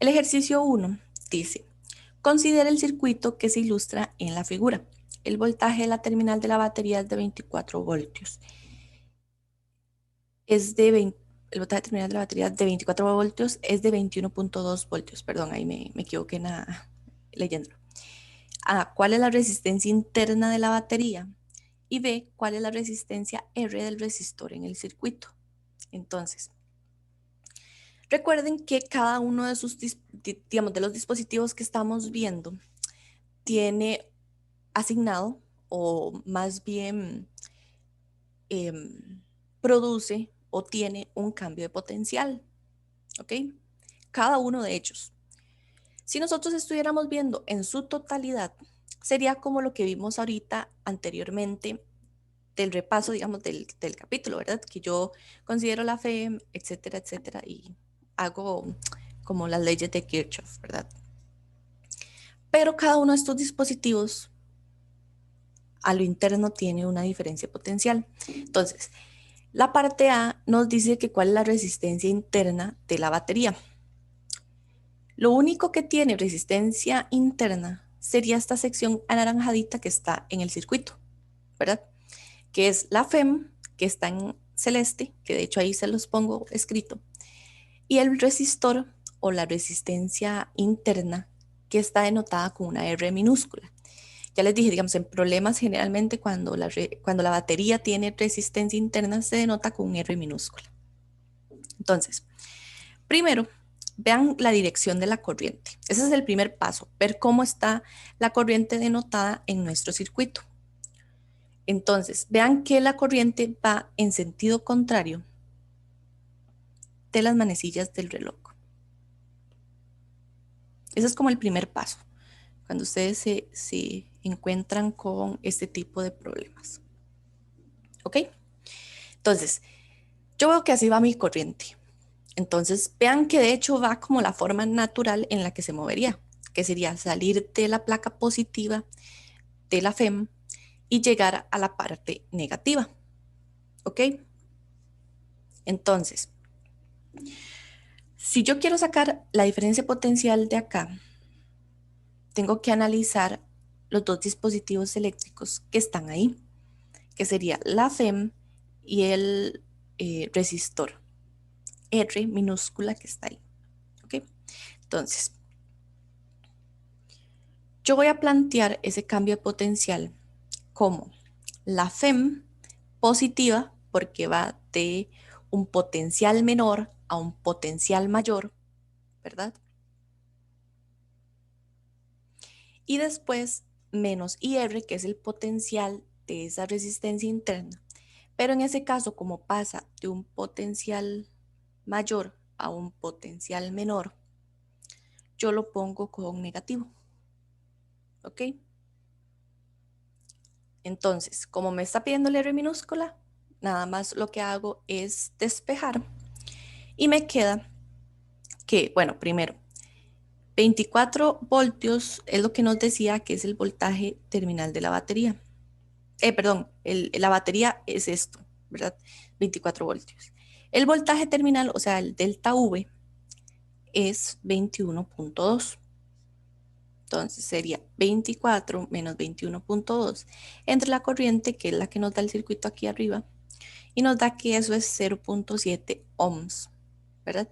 El ejercicio 1 dice, considera el circuito que se ilustra en la figura. El voltaje de la terminal de la batería es de 24 voltios. El voltaje terminal de la batería de 24 voltios es de 21.2 voltios. Perdón, ahí me equivoqué leyéndolo. A, ¿cuál es la resistencia interna de la batería? Y B, ¿cuál es la resistencia R del resistor en el circuito? Entonces, recuerden que cada uno de de los dispositivos que estamos viendo tiene asignado o más bien produce o tiene un cambio de potencial, ¿ok? Cada uno de ellos. Si nosotros estuviéramos viendo en su totalidad, sería como lo que vimos ahorita anteriormente del repaso, digamos, del capítulo, ¿verdad? Que yo considero la fe, etcétera, etcétera, y hago como las leyes de Kirchhoff, ¿verdad? Pero cada uno de estos dispositivos a lo interno tiene una diferencia potencial. Entonces, la parte A nos dice que cuál es la resistencia interna de la batería. Lo único que tiene resistencia interna sería esta sección anaranjadita que está en el circuito, ¿verdad? Que es la FEM, que está en celeste, que de hecho ahí se los pongo escrito, y el resistor o la resistencia interna, que está denotada con una R minúscula. Ya les dije, digamos, en problemas generalmente cuando la batería tiene resistencia interna se denota con un R minúscula. Entonces, primero, vean la dirección de la corriente. Ese es el primer paso, ver cómo está la corriente denotada en nuestro circuito. Entonces, vean que la corriente va en sentido contrario de las manecillas del reloj. Ese es como el primer paso, cuando ustedes se encuentran con este tipo de problemas. ¿Ok? Entonces, yo veo que así va mi corriente. Entonces, vean que de hecho va como la forma natural en la que se movería, que sería salir de la placa positiva de la FEM y llegar a la parte negativa. ¿Ok? Entonces, si yo quiero sacar la diferencia potencial de acá, tengo que analizar los dos dispositivos eléctricos que están ahí, que sería la FEM y el resistor R minúscula que está ahí. ¿Ok? Entonces, yo voy a plantear ese cambio de potencial como la FEM positiva, porque va de un potencial menor a un potencial mayor, ¿verdad? Y después menos IR, que es el potencial de esa resistencia interna. Pero en ese caso, como pasa de un potencial mayor a un potencial menor, yo lo pongo con negativo. ¿Ok? Entonces, como me está pidiendo el R minúscula, nada más lo que hago es despejar y me queda que, bueno, primero, 24 voltios es lo que nos decía que es el voltaje terminal de la batería. Perdón, la batería es esto, ¿verdad? 24 voltios. El voltaje terminal, o sea, el delta V, es 21.2. Entonces sería 24 menos 21.2 entre la corriente, que es la que nos da el circuito aquí arriba, y nos da que eso es 0.7 ohms, ¿verdad?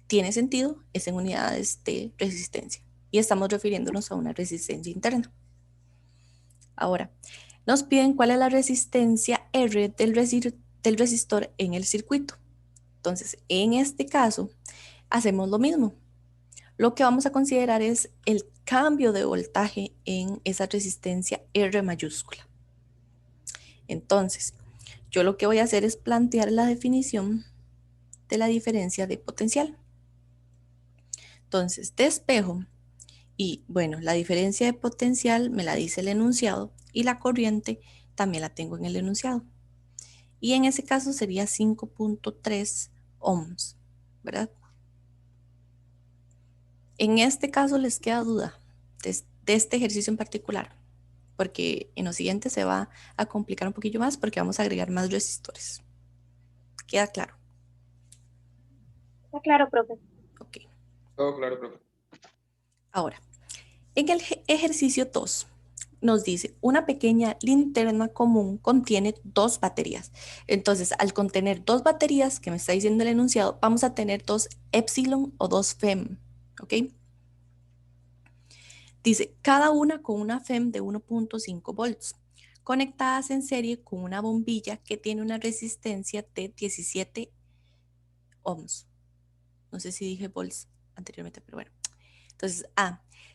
Tiene sentido, es en unidades de resistencia y estamos refiriéndonos a una resistencia interna. Ahora, nos piden cuál es la resistencia R del resistor en el circuito. Entonces, en este caso, hacemos lo mismo. Lo que vamos a considerar es el cambio de voltaje en esa resistencia R mayúscula. Entonces, yo lo que voy a hacer es plantear la definición de la diferencia de potencial. Entonces, despejo y bueno, la diferencia de potencial me la dice el enunciado y la corriente también la tengo en el enunciado. Y en ese caso sería 5.3 ohms, ¿verdad? En este caso les queda duda de este ejercicio en particular, porque en lo siguiente se va a complicar un poquillo más porque vamos a agregar más resistores. ¿Queda claro? Está claro, profe. Ok. Todo claro, profe. Ahora, en el ejercicio 2 nos dice, una pequeña linterna común contiene dos baterías. Entonces, al contener dos baterías, que me está diciendo el enunciado, vamos a tener dos epsilon o dos fem, ¿ok? Dice, cada una con una fem de 1.5 volts, conectadas en serie con una bombilla que tiene una resistencia de 17 ohms. No sé si dije volts anteriormente, pero bueno. Entonces,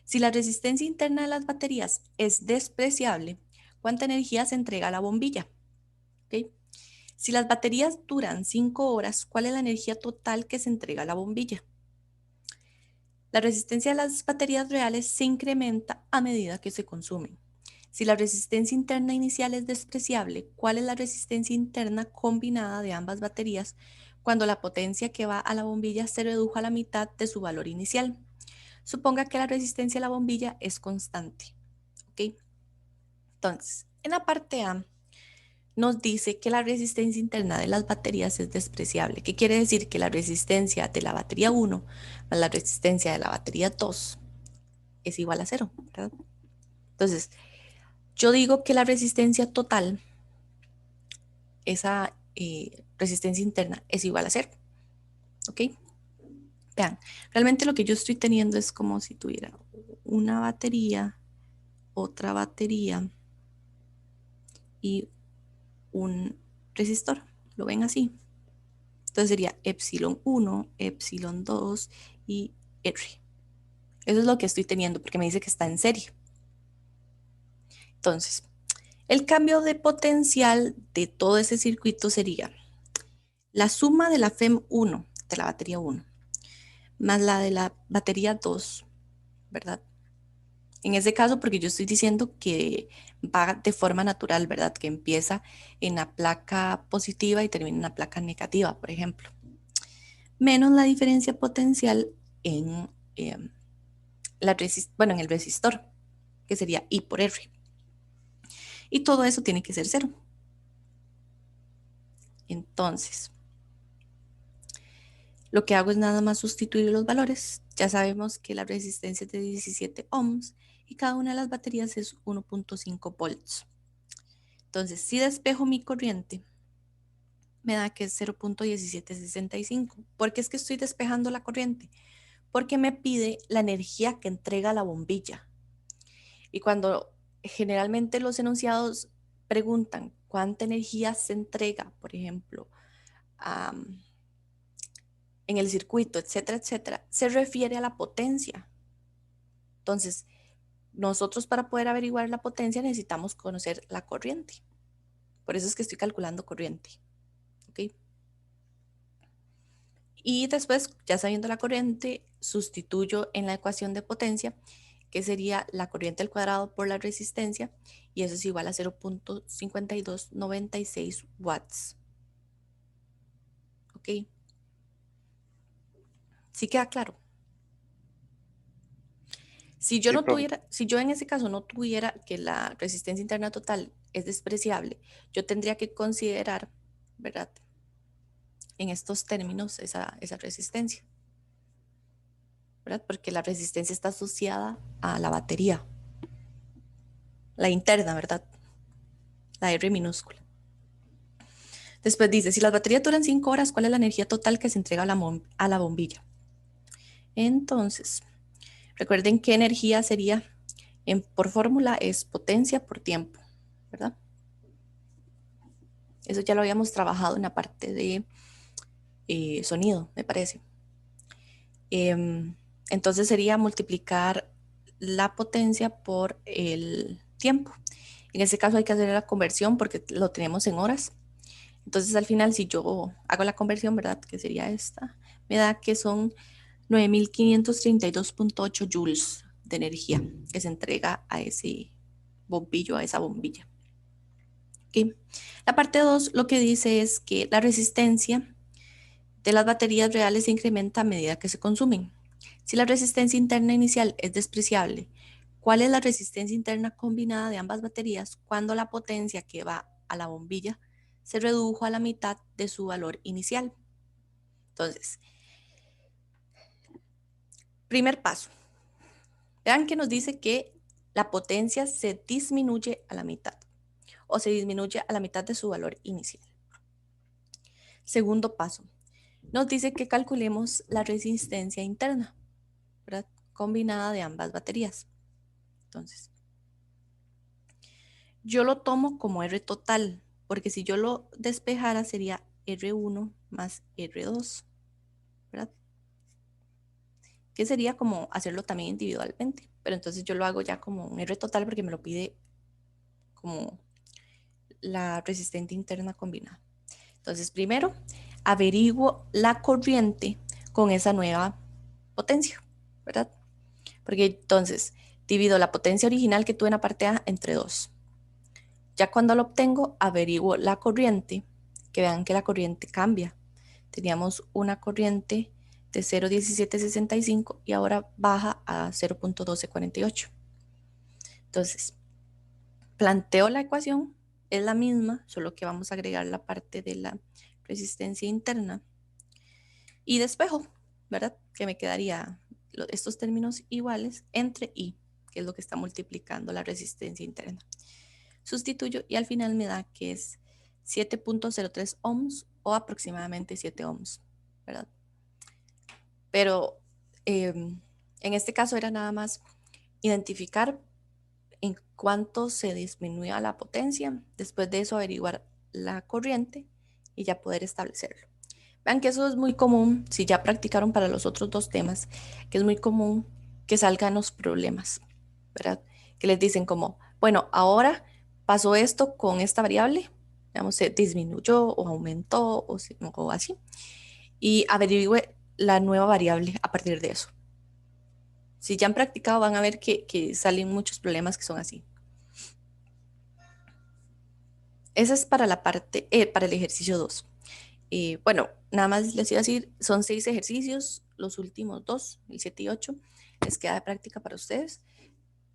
si la resistencia interna de las baterías es despreciable, ¿cuánta energía se entrega a la bombilla? ¿Okay? Si las baterías duran 5 horas, ¿cuál es la energía total que se entrega a la bombilla? La resistencia de las baterías reales se incrementa a medida que se consumen. Si la resistencia interna inicial es despreciable, ¿cuál es la resistencia interna combinada de ambas baterías cuando la potencia que va a la bombilla se redujo a la mitad de su valor inicial? Suponga que la resistencia a la bombilla es constante. ¿Ok? Entonces, en la parte A nos dice que la resistencia interna de las baterías es despreciable. ¿Qué quiere decir? Que la resistencia de la batería 1 más la resistencia de la batería 2 es igual a cero, ¿verdad? Entonces, yo digo que la resistencia total, esa resistencia interna, es igual a cero. ¿Ok? Vean, realmente lo que yo estoy teniendo es como si tuviera una batería, otra batería y un resistor. ¿Lo ven así? Entonces sería epsilon 1, epsilon 2 y R. Eso es lo que estoy teniendo porque me dice que está en serie. Entonces, el cambio de potencial de todo ese circuito sería la suma de la FEM 1, de la batería 1, más la de la batería 2, ¿verdad? En ese caso, porque yo estoy diciendo que va de forma natural, ¿verdad? Que empieza en la placa positiva y termina en la placa negativa, por ejemplo. Menos la diferencia potencial en, eh, en el resistor, que sería I por R. Y todo eso tiene que ser cero. Entonces, lo que hago es nada más sustituir los valores. Ya sabemos que la resistencia es de 17 ohms y cada una de las baterías es 1.5 volts. Entonces, si despejo mi corriente, me da que es 0.1765. ¿Por qué es que estoy despejando la corriente? Porque me pide la energía que entrega la bombilla. Y cuando generalmente los enunciados preguntan cuánta energía se entrega, por ejemplo, en el circuito, etcétera, etcétera, se refiere a la potencia. Entonces, nosotros para poder averiguar la potencia necesitamos conocer la corriente. Por eso es que estoy calculando corriente. ¿Ok? Y después, ya sabiendo la corriente, sustituyo en la ecuación de potencia, que sería la corriente al cuadrado por la resistencia, y eso es igual a 0.5296 watts. ¿Ok? ¿Sí queda claro? Si yo Sí, no profe. tuviera, si yo en ese caso no tuviera que la resistencia interna total es despreciable, yo tendría que considerar, ¿verdad? En estos términos esa resistencia, ¿verdad? Porque la resistencia está asociada a la batería, la interna, ¿verdad? La R minúscula. Después dice, si las baterías duran 5 horas, ¿cuál es la energía total que se entrega a la bombilla? Entonces, recuerden qué energía sería, por fórmula es potencia por tiempo, ¿verdad? Eso ya lo habíamos trabajado en la parte de sonido, me parece. Entonces sería multiplicar la potencia por el tiempo. En este caso hay que hacer la conversión porque lo tenemos en horas. Entonces al final, si yo hago la conversión, ¿verdad? Que sería esta, me da que son 9532.8 joules de energía que se entrega a ese bombillo, a esa bombilla. ¿Okay? La parte 2 lo que dice es que la resistencia de las baterías reales se incrementa a medida que se consumen. Si la resistencia interna inicial es despreciable, ¿cuál es la resistencia interna combinada de ambas baterías cuando la potencia que va a la bombilla se redujo a la mitad de su valor inicial? Entonces, primer paso, Vean que nos dice que la potencia se disminuye a la mitad o se disminuye a la mitad de su valor inicial. Segundo paso, nos dice que calculemos la resistencia interna, ¿verdad? Combinada de ambas baterías. Entonces, yo lo tomo como R total, porque si yo lo despejara sería R1 más R2, ¿verdad? Que sería como hacerlo también individualmente, pero entonces yo lo hago ya como un R total porque me lo pide como la resistente interna combinada. Entonces, primero averiguo la corriente con esa nueva potencia, ¿verdad? Porque entonces divido la potencia original que tuve en la parte A entre 2. Ya cuando lo obtengo, averiguo la corriente, que vean que la corriente cambia. Teníamos una corriente de 0,1765 y ahora baja a 0,1248. Entonces, planteo la ecuación, es la misma, solo que vamos a agregar la parte de la resistencia interna y despejo, ¿verdad? Que me quedaría estos términos iguales entre I, que es lo que está multiplicando la resistencia interna. Sustituyo y al final me da que es 7,03 ohms o aproximadamente 7 ohms, ¿verdad? Pero en este caso era nada más identificar en cuánto se disminuía la potencia, después de eso averiguar la corriente y ya poder establecerlo. Vean que eso es muy común, si ya practicaron para los otros dos temas, que es muy común que salgan los problemas, ¿verdad? Que les dicen como, bueno, ahora pasó esto con esta variable, digamos, se disminuyó o aumentó o así, y averigüe la nueva variable a partir de eso. Si ya han practicado van a ver que salen muchos problemas que son así. Esa es para la parte, para el ejercicio 2. Bueno, nada más les iba a decir, son 6 ejercicios, los últimos 2, el 7 y 8, les queda de práctica para ustedes.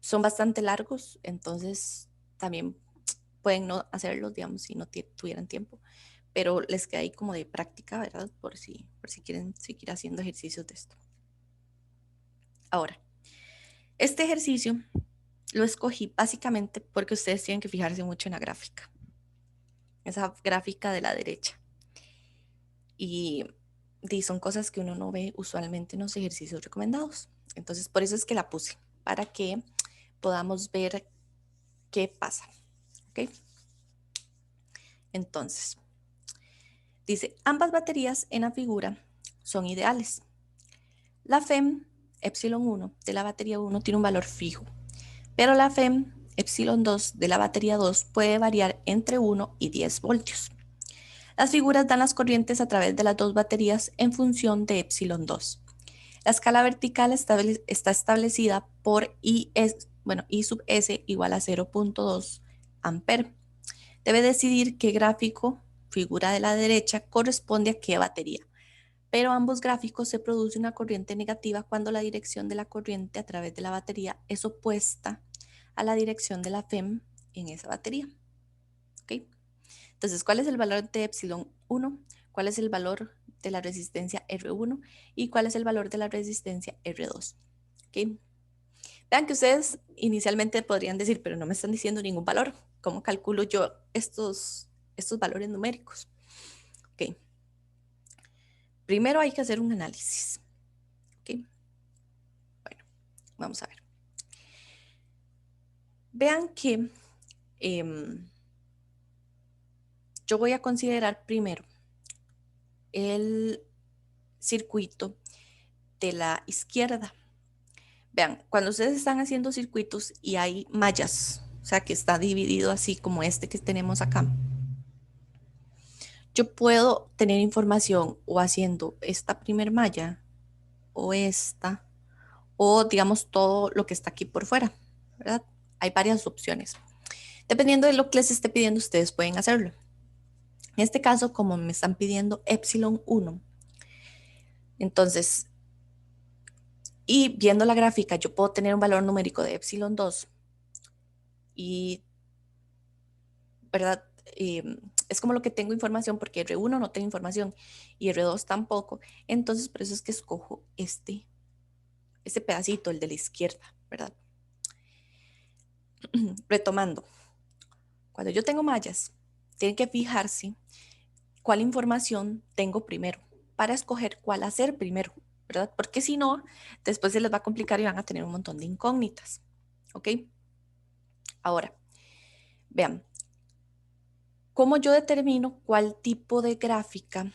Son bastante largos, entonces también pueden no hacerlos, digamos, si no tuvieran tiempo, pero les queda ahí como de práctica, ¿verdad? Por si quieren seguir haciendo ejercicios de esto. Ahora, este ejercicio lo escogí básicamente porque ustedes tienen que fijarse mucho en la gráfica, esa gráfica de la derecha. Y son cosas que uno no ve usualmente en los ejercicios recomendados. Entonces, por eso es que la puse, para que podamos ver qué pasa. ¿Ok? Entonces, dice, ambas baterías en la figura son ideales. La FEM epsilon 1 de la batería 1 tiene un valor fijo, pero la FEM epsilon 2 de la batería 2 puede variar entre 1 y 10 voltios. Las figuras dan las corrientes a través de las dos baterías en función de epsilon 2. La escala vertical está establecida por I sub S igual a 0,2 amper. Debe decidir qué gráfico, figura de la derecha, corresponde a qué batería. Pero ambos gráficos se produce una corriente negativa cuando la dirección de la corriente a través de la batería es opuesta a la dirección de la FEM en esa batería. ¿Okay? Entonces, ¿cuál es el valor de epsilon 1? ¿Cuál es el valor de la resistencia R1? ¿Y cuál es el valor de la resistencia R2? ¿Okay? Vean que ustedes inicialmente podrían decir, pero no me están diciendo ningún valor. ¿Cómo calculo yo estos valores numéricos? ¿Okay? Primero hay que hacer un análisis. ¿Okay? Bueno, vamos a ver. Vean que yo voy a considerar primero el circuito de la izquierda. Vean, cuando ustedes están haciendo circuitos y hay mallas, o sea, que está dividido así como este que tenemos acá, yo puedo tener información o haciendo esta primer malla o esta, o digamos todo lo que está aquí por fuera, ¿verdad? Hay varias opciones. Dependiendo de lo que les esté pidiendo, ustedes pueden hacerlo. En este caso, como me están pidiendo epsilon 1, entonces, y viendo la gráfica, yo puedo tener un valor numérico de epsilon 2 y, ¿verdad? Es como lo que tengo información porque R1 no tengo información y R2 tampoco. Entonces, por eso es que escojo este pedacito, el de la izquierda. ¿verdad? Retomando, cuando yo tengo mallas, tienen que fijarse cuál información tengo primero para escoger cuál hacer primero, ¿verdad? Porque si no, después se les va a complicar y van a tener un montón de incógnitas, ¿ok? Ahora, vean, ¿cómo yo determino cuál tipo de gráfica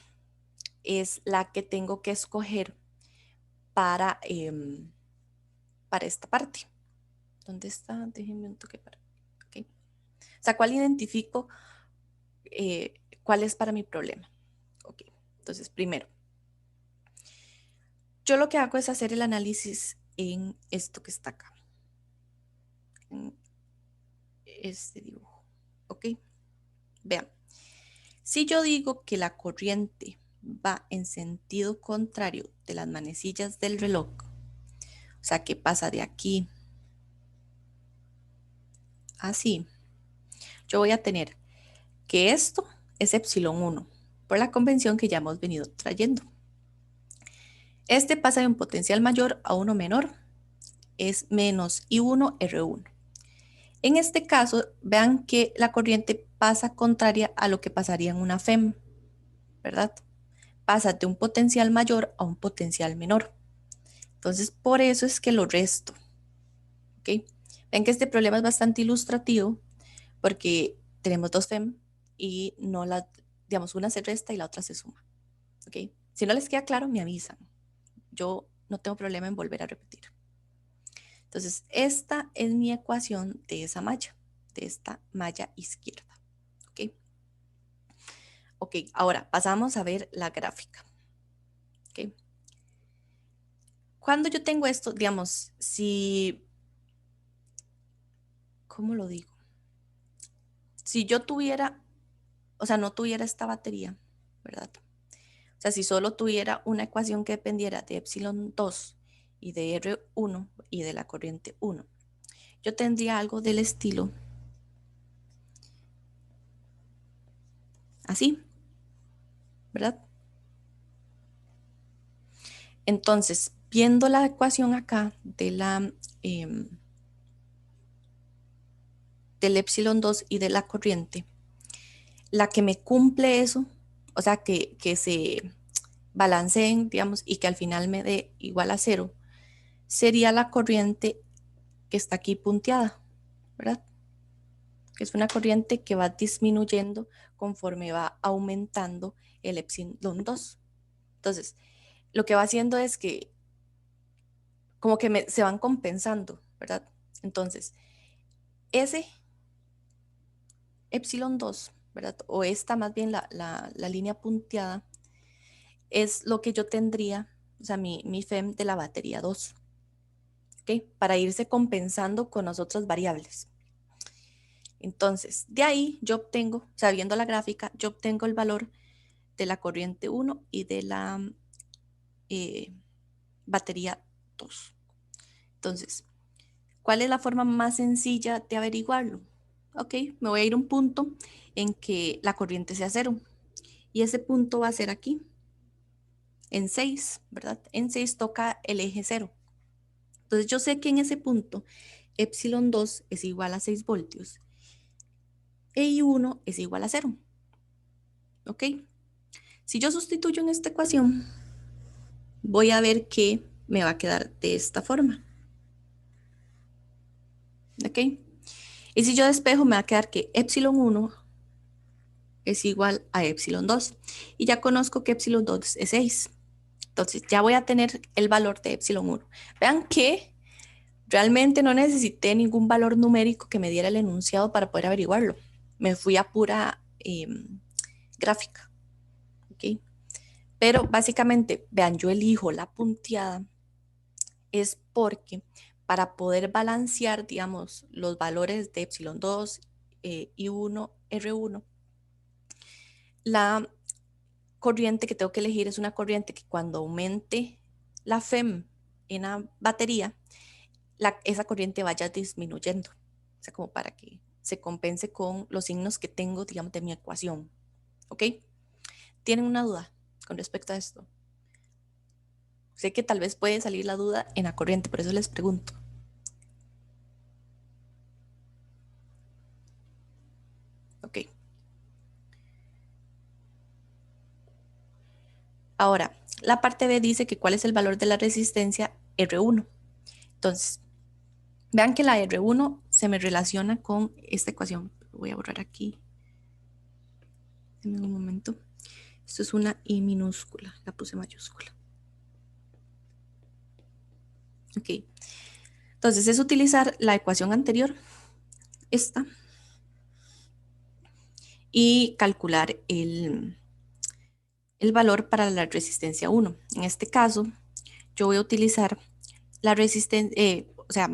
es la que tengo que escoger para, para esta parte? ¿Dónde está? Déjenme un toque para. ¿Okay? O sea, ¿cuál identifico cuál es para mi problema? Ok, entonces primero, yo lo que hago es hacer el análisis en esto que está acá, en este dibujo. Ok, vean, si yo digo que la corriente va en sentido contrario de las manecillas del reloj, o sea, que pasa de aquí así, yo voy a tener que esto es epsilon 1, por la convención que ya hemos venido trayendo. Este pasa de un potencial mayor a uno menor, es menos I1 R1. En este caso, vean que la corriente pasa contraria a lo que pasaría en una FEM, ¿verdad? Pasa de un potencial mayor a un potencial menor. Entonces, por eso es que lo resto, ¿ok? Ven que este problema es bastante ilustrativo porque tenemos dos FEM y no la, digamos, una se resta y la otra se suma, ¿ok? Si no les queda claro, me avisan. Yo no tengo problema en volver a repetir. Entonces, esta es mi ecuación de esa malla, de esta malla izquierda, ¿ok? Ok, ahora pasamos a ver la gráfica, ¿ok? Cuando yo tengo esto, digamos, si, ¿cómo lo digo? Si yo tuviera, o sea, no tuviera esta batería, ¿verdad? O sea, si solo tuviera una ecuación que dependiera de epsilon 2 y de R1 y de la corriente 1, yo tendría algo del estilo así, ¿verdad? Entonces, viendo la ecuación acá de la, del epsilon 2 y de la corriente, la que me cumple eso, o sea, que se balanceen, digamos, y que al final me dé igual a cero, sería la corriente que está aquí punteada, ¿verdad? Que es una corriente que va disminuyendo conforme va aumentando el epsilon 2. Entonces, lo que va haciendo es que como que se van compensando, ¿verdad? Entonces, ese epsilon 2, ¿verdad? O esta más bien la línea punteada, es lo que yo tendría, o sea, mi FEM de la batería 2, ¿ok? Para irse compensando con las otras variables. Entonces, de ahí yo obtengo, o sea, viendo la gráfica, yo obtengo el valor de la corriente 1 y de la eh, batería 2. Entonces, ¿cuál es la forma más sencilla de averiguarlo? Ok, me voy a ir a un punto en que la corriente sea cero. Y ese punto va a ser aquí, en 6, ¿verdad? En 6 toca el eje 0. Entonces yo sé que en ese punto epsilon 2 es igual a 6 voltios e I1 es igual a 0. ¿Ok? Si yo sustituyo en esta ecuación, voy a ver que me va a quedar de esta forma. ¿Ok? Y si yo despejo, me va a quedar que epsilon 1 es igual a epsilon 2. Y ya conozco que epsilon 2 es 6. Entonces ya voy a tener el valor de epsilon 1. Vean que realmente no necesité ningún valor numérico que me diera el enunciado para poder averiguarlo. Me fui a pura gráfica. ¿Ok? Pero básicamente, vean, yo elijo la punteada es porque para poder balancear, digamos, los valores de epsilon 2 y 1, R1, la corriente que tengo que elegir es una corriente que cuando aumente la FEM en la batería, esa corriente vaya disminuyendo. O sea, como para que se compense con los signos que tengo, digamos, de mi ecuación. ¿Ok? ¿Tienen una duda con respecto a esto? Sé que tal vez puede salir la duda en la corriente, por eso les pregunto. Ahora, la parte B dice que cuál es el valor de la resistencia R1. Entonces, vean que la R1 se me relaciona con esta ecuación. Voy a borrar aquí. En un momento. Esto es una I minúscula. La puse mayúscula. Ok. Entonces, es utilizar la ecuación anterior, esta, y calcular el valor para la resistencia 1. En este caso, yo voy a utilizar la resistencia, o sea,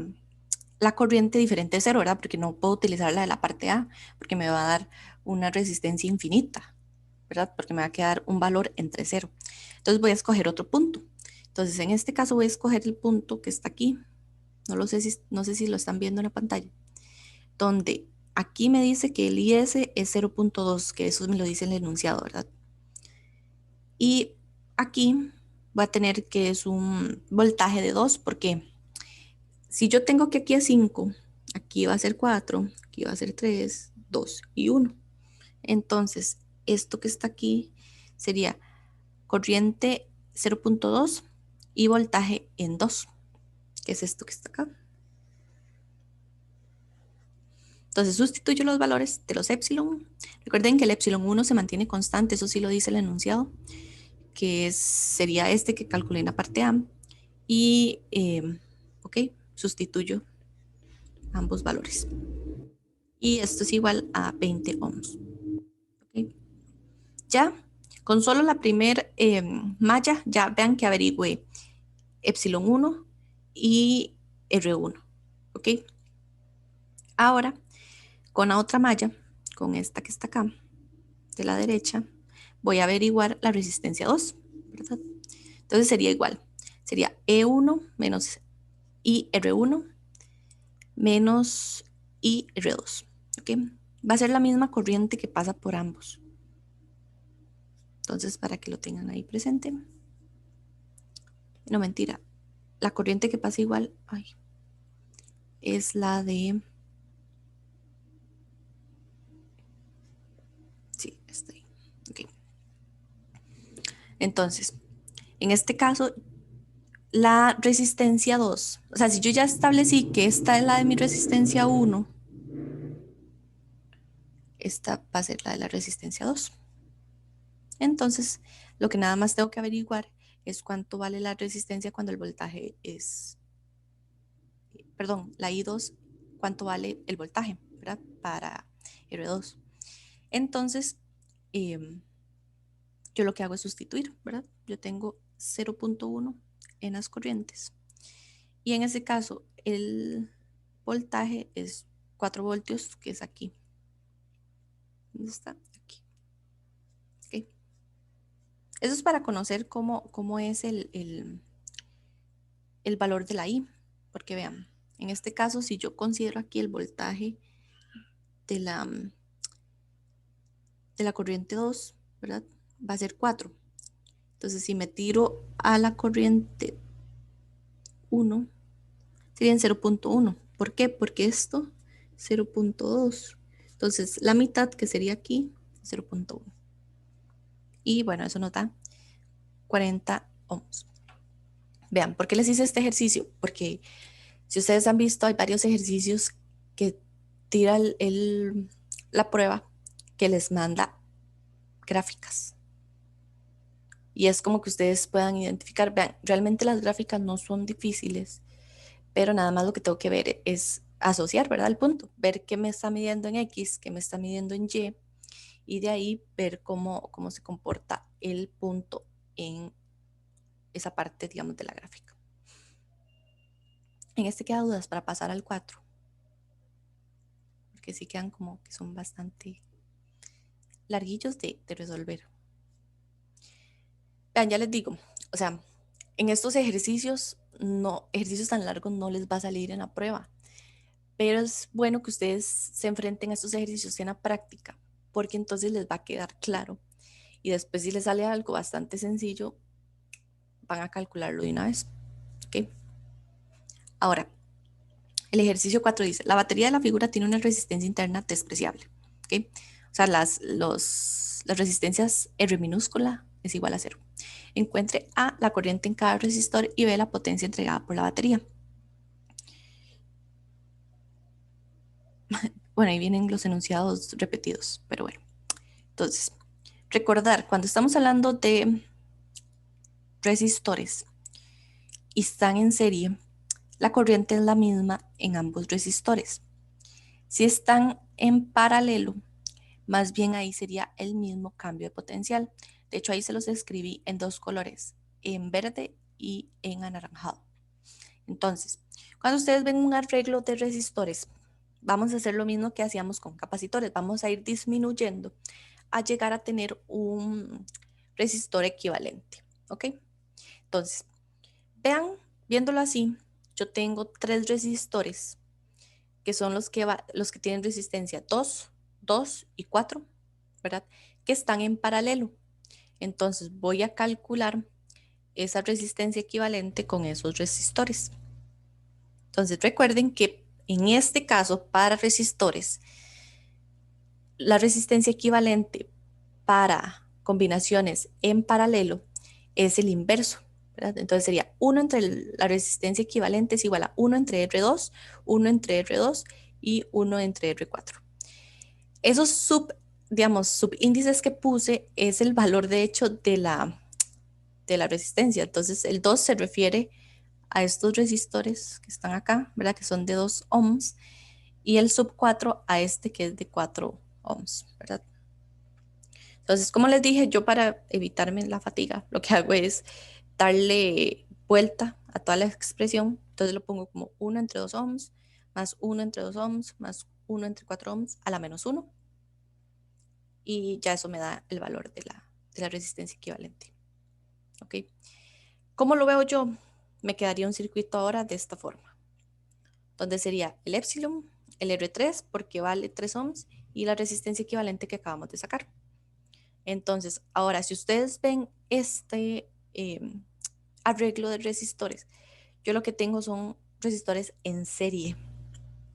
la corriente diferente de cero, ¿verdad? Porque no puedo utilizar la de la parte A, porque me va a dar una resistencia infinita, ¿verdad? Porque me va a quedar un valor entre cero. Entonces voy a escoger otro punto. Entonces en este caso voy a escoger el punto que está aquí. No sé si lo están viendo en la pantalla. Donde aquí me dice que el IS es 0.2, que eso me lo dice el enunciado, ¿verdad? Y aquí va a tener que es un voltaje de 2, porque si yo tengo que aquí es 5, aquí va a ser 4, aquí va a ser 3, 2 y 1. Entonces, esto que está aquí sería corriente 0.2 y voltaje en 2, que es esto que está acá. Entonces, sustituyo los valores de los epsilon. Recuerden que el epsilon 1 se mantiene constante, eso sí lo dice el enunciado, que sería este que calculé en la parte A. Y, ok, sustituyo ambos valores. Y esto es igual a 20 ohms. ¿Okay? Ya, con solo la primera malla, ya vean que averigüe epsilon 1 y R1. ¿Ok? Ahora, con la otra malla, con esta que está acá, de la derecha, voy a averiguar la resistencia 2, ¿verdad? Entonces sería igual. Sería E1 menos IR1 menos IR2. ¿Ok? Va a ser la misma corriente que pasa por ambos. Entonces, para que lo tengan ahí presente. No, mentira. La corriente que pasa igual es la de... Sí, está ahí. Ok. Entonces, en este caso, la resistencia 2, o sea, si yo ya establecí que esta es la de mi resistencia 1, esta va a ser la de la resistencia 2. Entonces, lo que nada más tengo que averiguar es cuánto vale la resistencia cuando el voltaje es, perdón, la I2, cuánto vale el voltaje, ¿verdad? Para R2. Entonces, yo lo que hago es sustituir, ¿verdad? Yo tengo 0.1 en las corrientes. Y en ese caso, el voltaje es 4 voltios, que es aquí. ¿Dónde está? Aquí. Okay. Eso es para conocer cómo es el valor de la I. Porque vean, en este caso, si yo considero aquí el voltaje de la corriente 2, ¿verdad? Va a ser 4. Entonces, si me tiro a la corriente 1, serían 0.1. ¿Por qué? Porque esto 0.2. Entonces, la mitad que sería aquí, 0.1. Y bueno, eso nos da 40 ohms. Vean, ¿por qué les hice este ejercicio? Porque si ustedes han visto, hay varios ejercicios que tira la prueba que les manda gráficas. Y es como que ustedes puedan identificar, vean, realmente las gráficas no son difíciles, pero nada más lo que tengo que ver es asociar, ¿verdad? El punto, ver qué me está midiendo en X, qué me está midiendo en y de ahí ver cómo se comporta el punto en esa parte, digamos, de la gráfica. En este queda dudas para pasar al 4, porque sí quedan como que son bastante larguillos de resolver. Vean, ya les digo, o sea, en estos ejercicios, ejercicios tan largos no les va a salir en la prueba, pero es bueno que ustedes se enfrenten a estos ejercicios en la práctica, porque entonces les va a quedar claro y después si les sale algo bastante sencillo, van a calcularlo de una vez. ¿Ok? Ahora, el ejercicio 4 dice, la batería de la figura tiene una resistencia interna despreciable. ¿Ok? O sea, las resistencias R minúscula es igual a 0. encuentre A, la corriente en cada resistor y B, la potencia entregada por la batería. Bueno, ahí vienen los enunciados repetidos, pero bueno. Entonces, recordar, cuando estamos hablando de resistores y están en serie, la corriente es la misma en ambos resistores. Si están en paralelo, más bien ahí sería el mismo cambio de potencial. De hecho, ahí se los escribí en dos colores, en verde y en anaranjado. Entonces, cuando ustedes ven un arreglo de resistores, vamos a hacer lo mismo que hacíamos con capacitores. Vamos a ir disminuyendo a llegar a tener un resistor equivalente. ¿Ok? Entonces, vean, viéndolo así, yo tengo tres resistores que son los que tienen resistencia 2, 2 y 4, ¿verdad? Que están en paralelo. Entonces voy a calcular esa resistencia equivalente con esos resistores. Entonces recuerden que en este caso, para resistores, la resistencia equivalente para combinaciones en paralelo es el inverso, ¿verdad? Entonces sería 1 entre la resistencia equivalente es igual a 1 entre R2, 1 entre R2 y 1 entre R4. Esos digamos, subíndices que puse es el valor de hecho de la resistencia. Entonces el 2 se refiere a estos resistores que están acá, ¿verdad? Que son de 2 ohms. Y el sub 4 a este que es de 4 ohms, ¿verdad? Entonces, como les dije, yo para evitarme la fatiga, lo que hago es darle vuelta a toda la expresión. Entonces lo pongo como 1 entre 2 ohms, más 1 entre 2 ohms, más 1 entre 4 ohms, a la menos 1. Y ya eso me da el valor de la resistencia equivalente. ¿Ok? ¿Cómo lo veo yo? Me quedaría un circuito ahora de esta forma, donde sería el epsilon, el R3 porque vale 3 ohms y la resistencia equivalente que acabamos de sacar. Entonces, ahora si ustedes ven este arreglo de resistores, yo lo que tengo son resistores en serie.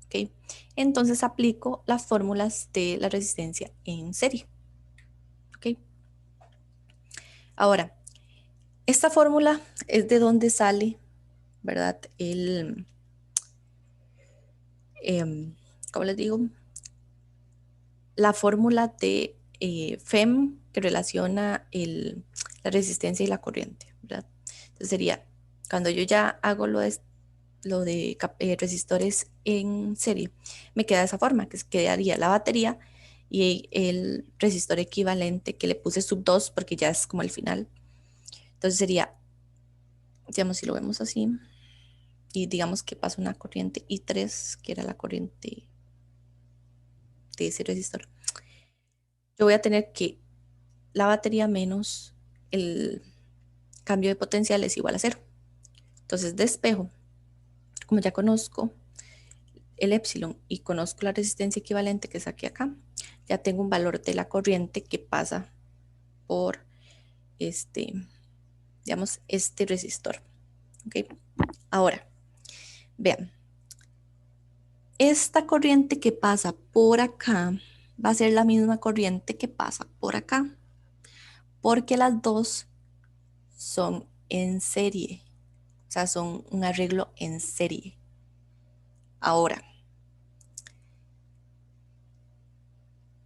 ¿Ok? Entonces aplico las fórmulas de la resistencia en serie. ¿Ok? Ahora, esta fórmula es de donde sale, ¿verdad? ¿Cómo les digo? La fórmula de FEM que relaciona la resistencia y la corriente, ¿verdad? Entonces sería, cuando yo ya hago lo de resistores en serie, me queda de esa forma, que quedaría la batería y el resistor equivalente que le puse sub 2 porque ya es como el final. Entonces sería, digamos, si lo vemos así, y digamos que pasa una corriente I3, que era la corriente de ese resistor, yo voy a tener que la batería menos el cambio de potencial es igual a cero. Entonces despejo, como ya conozco el epsilon y conozco la resistencia equivalente que saqué acá, ya tengo un valor de la corriente que pasa por digamos, este resistor. ¿Ok? Ahora, vean, esta corriente que pasa por acá va a ser la misma corriente que pasa por acá, porque las dos son en serie, o sea, son un arreglo en serie. Ahora,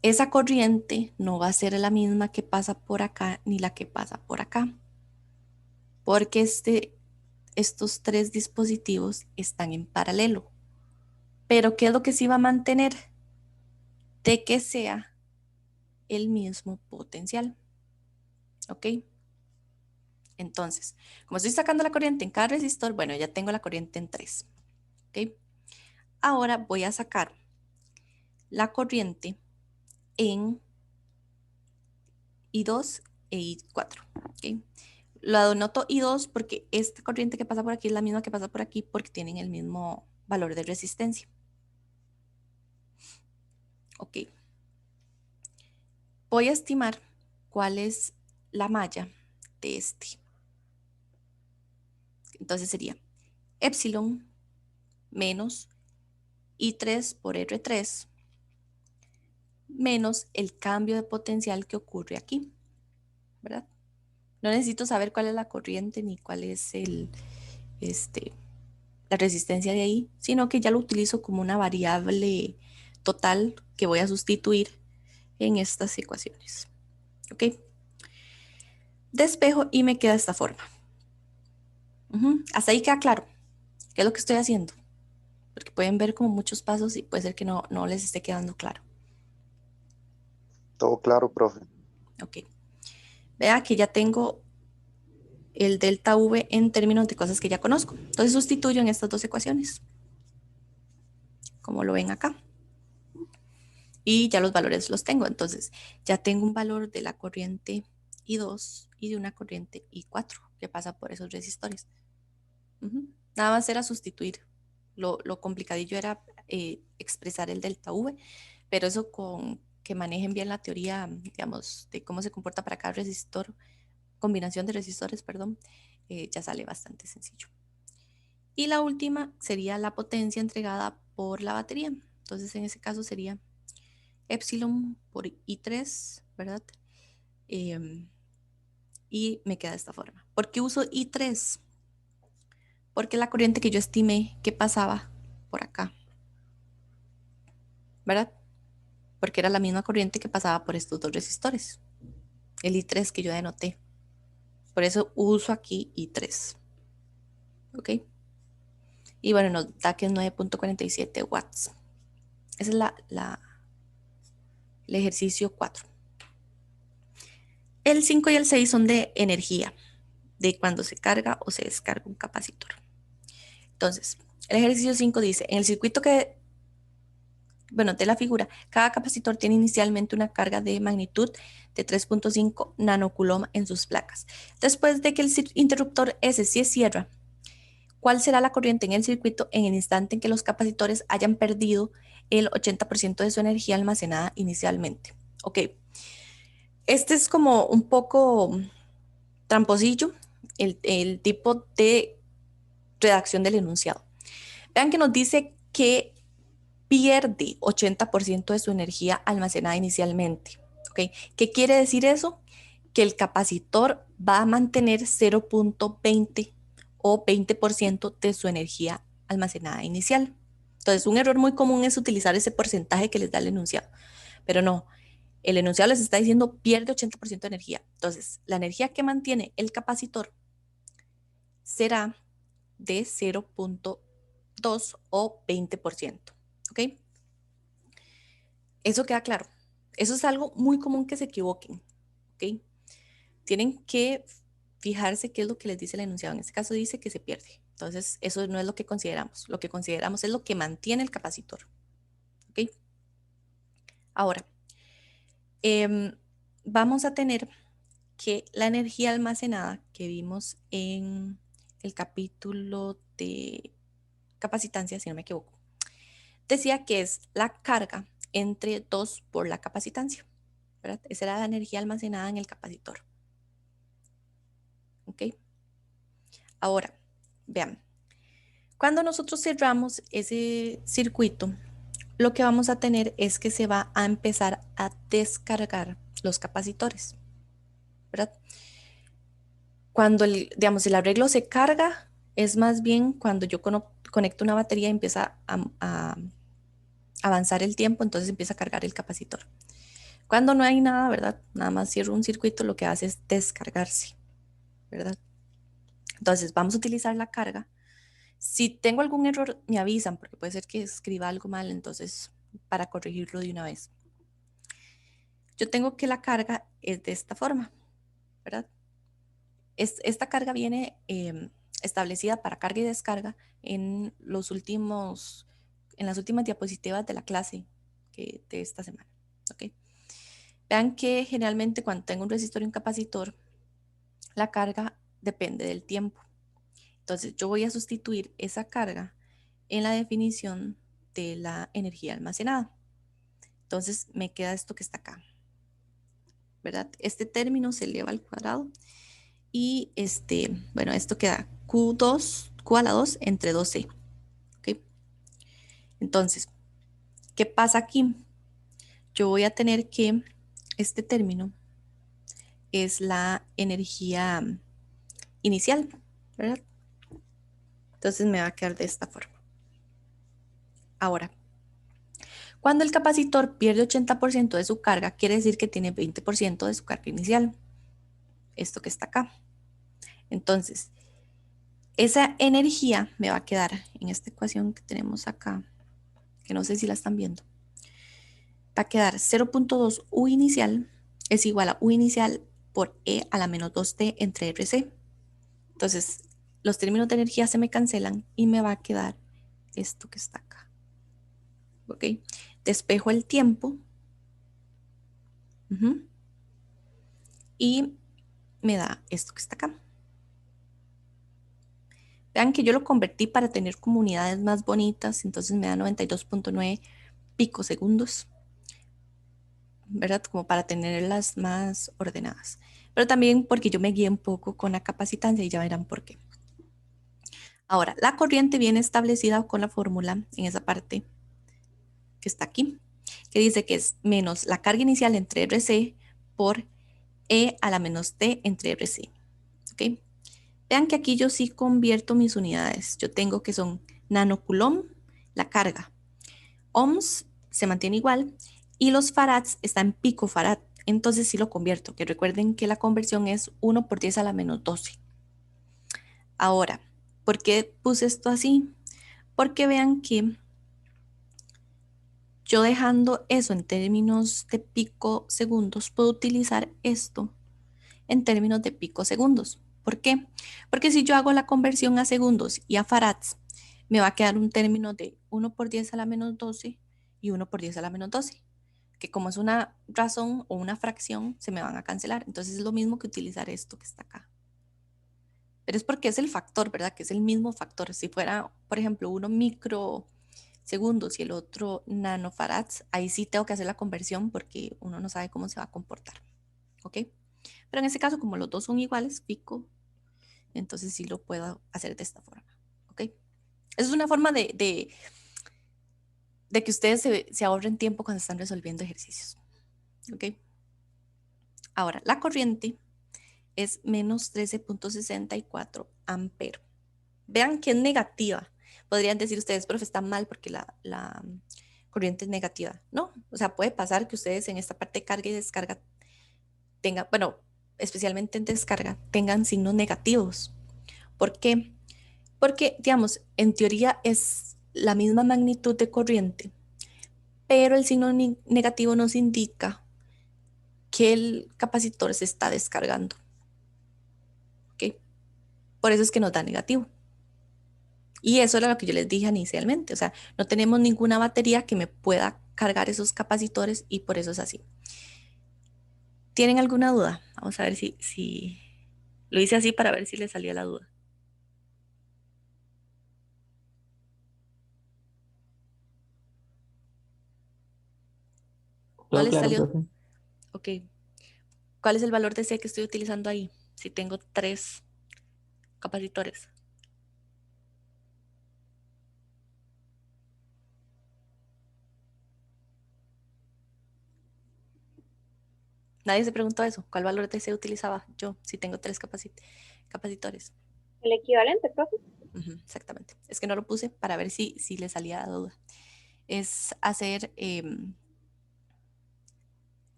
esa corriente no va a ser la misma que pasa por acá ni la que pasa por acá, porque estos tres dispositivos están en paralelo. Pero ¿qué es lo que sí va a mantener? De que sea el mismo potencial. ¿Ok? Entonces, como estoy sacando la corriente en cada resistor, bueno, ya tengo la corriente en 3. ¿Ok? Ahora voy a sacar la corriente en I2 e I4. ¿Ok? Lo anoto I2 porque esta corriente que pasa por aquí es la misma que pasa por aquí porque tienen el mismo valor de resistencia. Ok. Voy a estimar cuál es la malla de este. Entonces sería epsilon menos I3 por R3 menos el cambio de potencial que ocurre aquí, ¿verdad? No necesito saber cuál es la corriente ni cuál es la resistencia de ahí, sino que ya lo utilizo como una variable total que voy a sustituir en estas ecuaciones. ¿Ok? Despejo y me queda esta forma. Hasta ahí queda claro qué es lo que estoy haciendo, porque pueden ver como muchos pasos y puede ser que no les esté quedando claro. Todo claro, profe. Ok. Vea que ya tengo el delta V en términos de cosas que ya conozco. Entonces sustituyo en estas dos ecuaciones, como lo ven acá. Y ya los valores los tengo. Entonces ya tengo un valor de la corriente I2 y de una corriente I4 que pasa por esos resistores. Nada más era sustituir. Lo complicadillo era expresar el delta V, pero eso con que manejen bien la teoría, digamos, de cómo se comporta para cada resistor, combinación de resistores, perdón, ya sale bastante sencillo. Y la última sería la potencia entregada por la batería. Entonces, en ese caso sería epsilon por I3, ¿verdad? Y me queda de esta forma. ¿Por qué uso I3? Porque la corriente que yo estimé que pasaba por acá, ¿verdad? Porque era la misma corriente que pasaba por estos dos resistores. El I3 que yo denoté. Por eso uso aquí I3. ¿Ok? Y bueno, nos da que es 9.47 watts. Ese es el ejercicio 4. El 5 y el 6 son de energía, de cuando se carga o se descarga un capacitor. Entonces, el ejercicio 5 dice, en el circuito de la figura, cada capacitor tiene inicialmente una carga de magnitud de 3.5 nanocoulomb en sus placas. Después de que el interruptor S se cierra, ¿cuál será la corriente en el circuito en el instante en que los capacitores hayan perdido el 80% de su energía almacenada inicialmente? Ok, este es como un poco tramposillo, el tipo de redacción del enunciado. Vean que nos dice que pierde 80% de su energía almacenada inicialmente. ¿Ok? ¿Qué quiere decir eso? Que el capacitor va a mantener 0.20 o 20% de su energía almacenada inicial. Entonces, un error muy común es utilizar ese porcentaje que les da el enunciado, pero no, el enunciado les está diciendo pierde 80% de energía. Entonces, la energía que mantiene el capacitor será de 0.2 o 20%. ¿Ok? Eso queda claro. Eso es algo muy común que se equivoquen. ¿Ok? Tienen que fijarse qué es lo que les dice el enunciado. En este caso dice que se pierde. Entonces, eso no es lo que consideramos. Lo que consideramos es lo que mantiene el capacitor. ¿Ok? Ahora, vamos a tener que la energía almacenada que vimos en el capítulo de capacitancia, si no me equivoco, decía que es la carga entre 2 por la capacitancia, ¿verdad? Esa era la energía almacenada en el capacitor. ¿Ok? Ahora, vean, cuando nosotros cerramos ese circuito, lo que vamos a tener es que se va a empezar a descargar los capacitores, ¿verdad? Cuando el arreglo se carga, es más bien cuando yo conecto una batería y empieza a avanzar el tiempo, entonces empieza a cargar el capacitor. Cuando no hay nada, ¿verdad? Nada más cierro un circuito, lo que hace es descargarse, ¿verdad? Entonces vamos a utilizar la carga. Si tengo algún error, me avisan, porque puede ser que escriba algo mal, entonces para corregirlo de una vez. Yo tengo que la carga es de esta forma, ¿verdad? Esta carga viene establecida para carga y descarga en en las últimas diapositivas de la clase de esta semana. ¿Ok? Vean que generalmente cuando tengo un resistor y un capacitor, la carga depende del tiempo. Entonces yo voy a sustituir esa carga en la definición de la energía almacenada. Entonces me queda esto que está acá, ¿verdad? Este término se eleva al cuadrado y bueno, esto queda Q a la 2 entre 2C. ¿Ok? Entonces, ¿qué pasa aquí? Yo voy a tener que este término es la energía inicial, ¿verdad? Entonces me va a quedar de esta forma. Ahora, cuando el capacitor pierde 80% de su carga, quiere decir que tiene 20% de su carga inicial. Esto que está acá. Entonces, esa energía me va a quedar en esta ecuación que tenemos acá, que no sé si la están viendo. Va a quedar 0.2 U inicial es igual a U inicial por E a la menos 2T entre RC. Entonces, los términos de energía se me cancelan y me va a quedar esto que está acá. ¿Ok? Despejo el tiempo. Y me da esto que está acá. Vean que yo lo convertí para tener comunidades más bonitas, entonces me da 92.9 picosegundos, ¿verdad? Como para tenerlas más ordenadas. Pero también porque yo me guié un poco con la capacitancia y ya verán por qué. Ahora, la corriente viene establecida con la fórmula en esa parte que está aquí, que dice que es menos la carga inicial entre RC por E a la menos T entre RC. ¿Ok? Vean que aquí yo sí convierto mis unidades. Yo tengo que son nanocoulomb, la carga. Ohms se mantiene igual y los farads están en picofarad. Entonces sí lo convierto, que recuerden que la conversión es 1 por 10 a la menos 12. Ahora, ¿por qué puse esto así? Porque vean que yo dejando eso en términos de picosegundos, puedo utilizar esto en términos de picosegundos. ¿Por qué? Porque si yo hago la conversión a segundos y a farads, me va a quedar un término de 1 por 10 a la menos 12 y 1 por 10 a la menos 12, que como es una razón o una fracción, se me van a cancelar. Entonces es lo mismo que utilizar esto que está acá. Pero es porque es el factor, ¿verdad? Que es el mismo factor. Si fuera, por ejemplo, uno microsegundos y el otro nanofarads, ahí sí tengo que hacer la conversión porque uno no sabe cómo se va a comportar. ¿Ok? Pero en este caso, como los dos son iguales, pico, entonces sí lo puedo hacer de esta forma. ¿Ok? Esa es una forma de que ustedes se ahorren tiempo cuando están resolviendo ejercicios. ¿Ok? Ahora, la corriente es menos 13.64 amperes. Vean que es negativa. Podrían decir ustedes, profe, está mal porque la corriente es negativa. No, o sea, puede pasar que ustedes en esta parte de carga y descarga tengan, bueno, especialmente en descarga, tengan signos negativos. ¿Por qué? Porque, digamos, en teoría es la misma magnitud de corriente, pero el signo negativo nos indica que el capacitor se está descargando. ¿Ok? Por eso es que nos da negativo. Y eso era lo que yo les dije inicialmente. O sea, no tenemos ninguna batería que me pueda cargar esos capacitores y por eso es así. ¿Tienen alguna duda? Vamos a ver si lo hice así para ver si les salía la duda. ¿No Todo les claro, salió? profe. Ok. ¿Cuál es el valor de C que estoy utilizando ahí? Si tengo 3 capacitores. Nadie se preguntó eso. ¿Cuál valor de C utilizaba yo si tengo 3 capacitores? El equivalente, profe. Exactamente. Es que no lo puse para ver si le salía la duda. Es hacer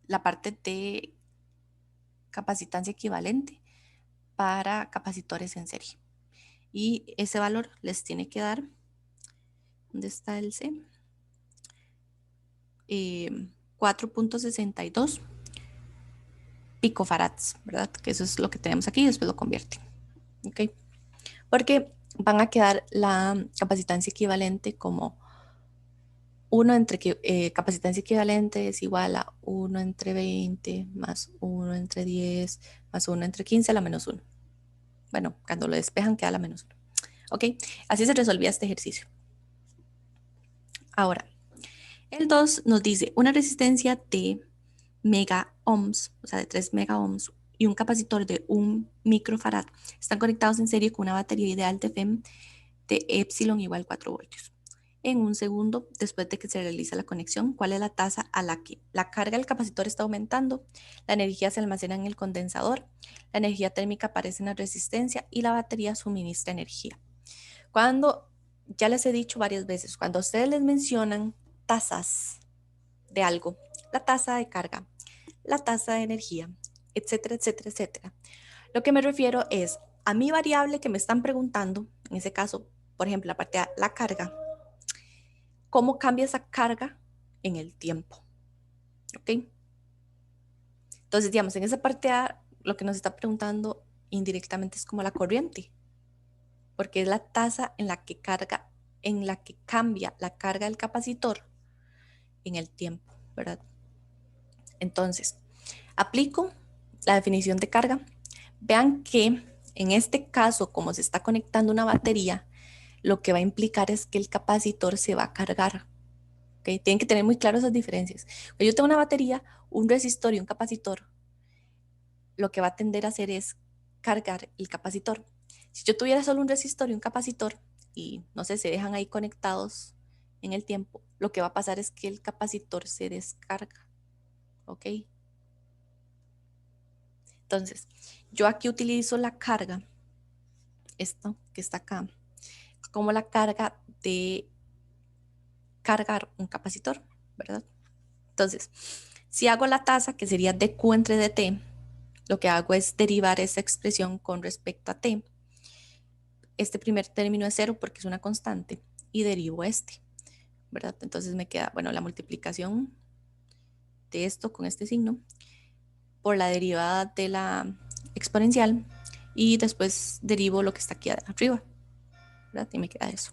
la parte de capacitancia equivalente para capacitores en serie. Y ese valor les tiene que dar, ¿dónde está el C? 4.62 picofarads, ¿verdad? Que eso es lo que tenemos aquí y después lo convierte. ¿Ok? Porque van a quedar la capacitancia equivalente como 1 entre capacitancia equivalente es igual a 1 entre 20 más 1 entre 10 más 1 entre 15 a la menos 1. Bueno, cuando lo despejan queda la menos 1. ¿Ok? Así se resolvía este ejercicio. Ahora, el 2 nos dice una resistencia de mega ohms, o sea, de 3 mega ohms y un capacitor de 1 microfarad están conectados en serie con una batería ideal de FEM de epsilon igual 4 voltios. en un segundo después de que se realiza la conexión. ¿Cuál es la tasa a la que la carga del capacitor está aumentando? La energía se almacena en el condensador, la energía térmica aparece en la resistencia y la batería suministra energía. Cuando, ya les he dicho varias veces, cuando a ustedes les mencionan tasas de algo, la tasa de carga, la tasa de energía, etcétera, etcétera, etcétera, lo que me refiero es a mi variable que me están preguntando, en ese caso, por ejemplo, la parte A, la carga, cómo cambia esa carga en el tiempo. ¿Ok? Entonces, digamos, en esa parte A, lo que nos está preguntando indirectamente es como la corriente, porque es la tasa en la que carga, en la que cambia la carga del capacitor en el tiempo, ¿verdad? Entonces, aplico la definición de carga. Vean que en este caso, como se está conectando una batería, lo que va a implicar es que el capacitor se va a cargar. ¿Okay? Tienen que tener muy claras esas diferencias. Cuando yo tengo una batería, un resistor y un capacitor, lo que va a tender a hacer es cargar el capacitor. Si yo tuviera solo un resistor y un capacitor y no sé, se dejan ahí conectados en el tiempo, lo que va a pasar es que el capacitor se descarga. ¿Ok? Entonces, yo aquí utilizo la carga, esto que está acá, como la carga de cargar un capacitor, ¿verdad? Entonces, si hago la tasa, que sería dQ entre dt, lo que hago es derivar esa expresión con respecto a t. Este primer término es cero porque es una constante y derivo este, ¿verdad? Entonces me queda, bueno, la multiplicación de esto con este signo por la derivada de la exponencial y después derivo lo que está aquí arriba, ¿verdad? Y me queda eso.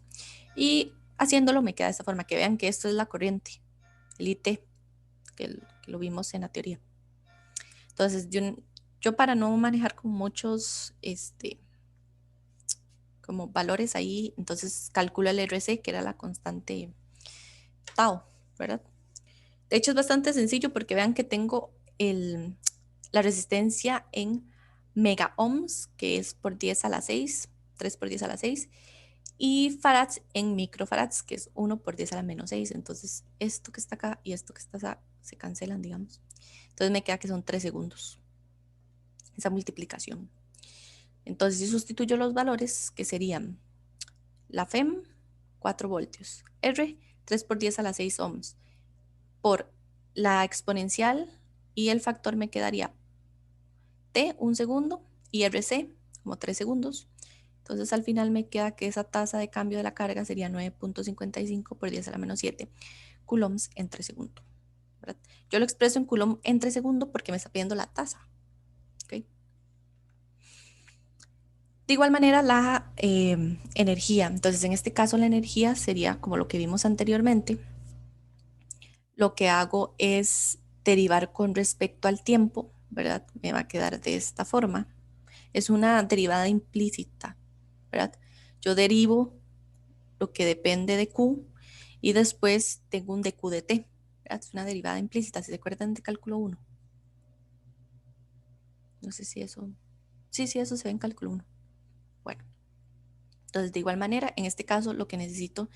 Y haciéndolo me queda de esta forma, que vean que esto es la corriente, el IT, que lo vimos en la teoría. Entonces, yo para no manejar con muchos, como valores ahí, entonces calculo el RC, que era la constante tau, ¿verdad? De hecho, es bastante sencillo porque vean que tengo la resistencia en mega ohms, que es por 10 a la 6, 3 por 10 a la 6, y farads en microfarads, que es 1 por 10 a la menos 6. Entonces, esto que está acá y esto que está acá se cancelan, digamos. Entonces me queda que son 3 segundos, esa multiplicación. Entonces, si sustituyo los valores, que serían la FEM, 4 voltios, R, 3 por 10 a la 6 ohms, por la exponencial y el factor me quedaría T, 1 segundo, y RC, como 3 segundos. Entonces, al final me queda que esa tasa de cambio de la carga sería 9.55 por 10 a la menos 7 coulombs entre segundo. ¿Verdad? Yo lo expreso en coulomb entre segundo porque me está pidiendo la tasa. ¿Okay? De igual manera, la energía. Entonces, en este caso, la energía sería como lo que vimos anteriormente. Lo que hago es derivar con respecto al tiempo, ¿verdad? Me va a quedar de esta forma. Es una derivada implícita, ¿verdad? Yo derivo lo que depende de Q y después tengo un dQ de T, ¿verdad? Es una derivada implícita, si se acuerdan de cálculo 1. No sé si eso, sí, eso se ve en cálculo 1. Bueno, entonces de igual manera, en este caso lo que necesito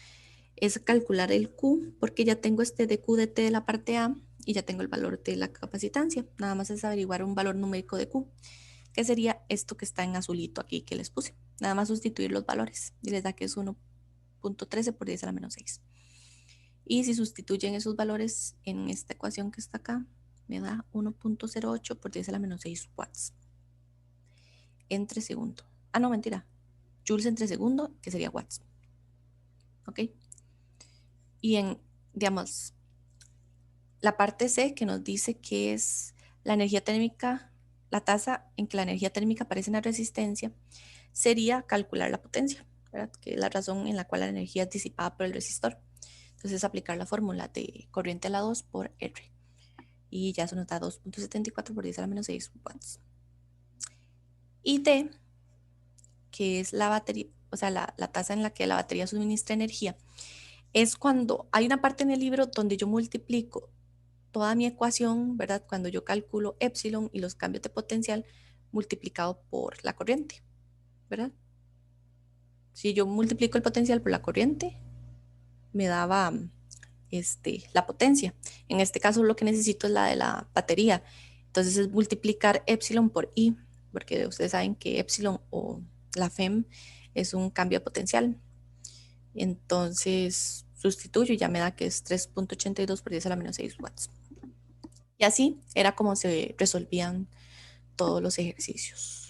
es calcular el Q porque ya tengo este dQ de T de la parte A y ya tengo el valor de la capacitancia. Nada más es averiguar un valor numérico de Q, que sería esto que está en azulito aquí que les puse. Nada más sustituir los valores y les da que es 1.13 por 10 a la menos 6. Y si sustituyen esos valores en esta ecuación que está acá, me da 1.08 por 10 a la menos 6 watts entre segundo. Ah, no, mentira. Joules entre segundo, que sería watts. ¿Ok? Y en, digamos, la parte C que nos dice que es la energía térmica, la tasa en que la energía térmica aparece en la resistencia, sería calcular la potencia, ¿verdad? Que es la razón en la cual la energía es disipada por el resistor. Entonces, aplicar la fórmula de corriente a la 2 por R. Y ya eso nos da 2.74 por 10 a la menos 6 watts. Y T, que es la batería, o sea, la tasa en la que la batería suministra energía, es cuando hay una parte en el libro donde yo multiplico toda mi ecuación, ¿verdad? Cuando yo calculo epsilon y los cambios de potencial multiplicado por la corriente, ¿verdad? Si yo multiplico el potencial por la corriente, me daba la potencia. En este caso lo que necesito es la de la batería. Entonces es multiplicar epsilon por I, porque ustedes saben que epsilon o la FEM es un cambio de potencial. Entonces sustituyo y ya me da que es 3.82 por 10 a la menos 6 watts. Y así era como se resolvían todos los ejercicios.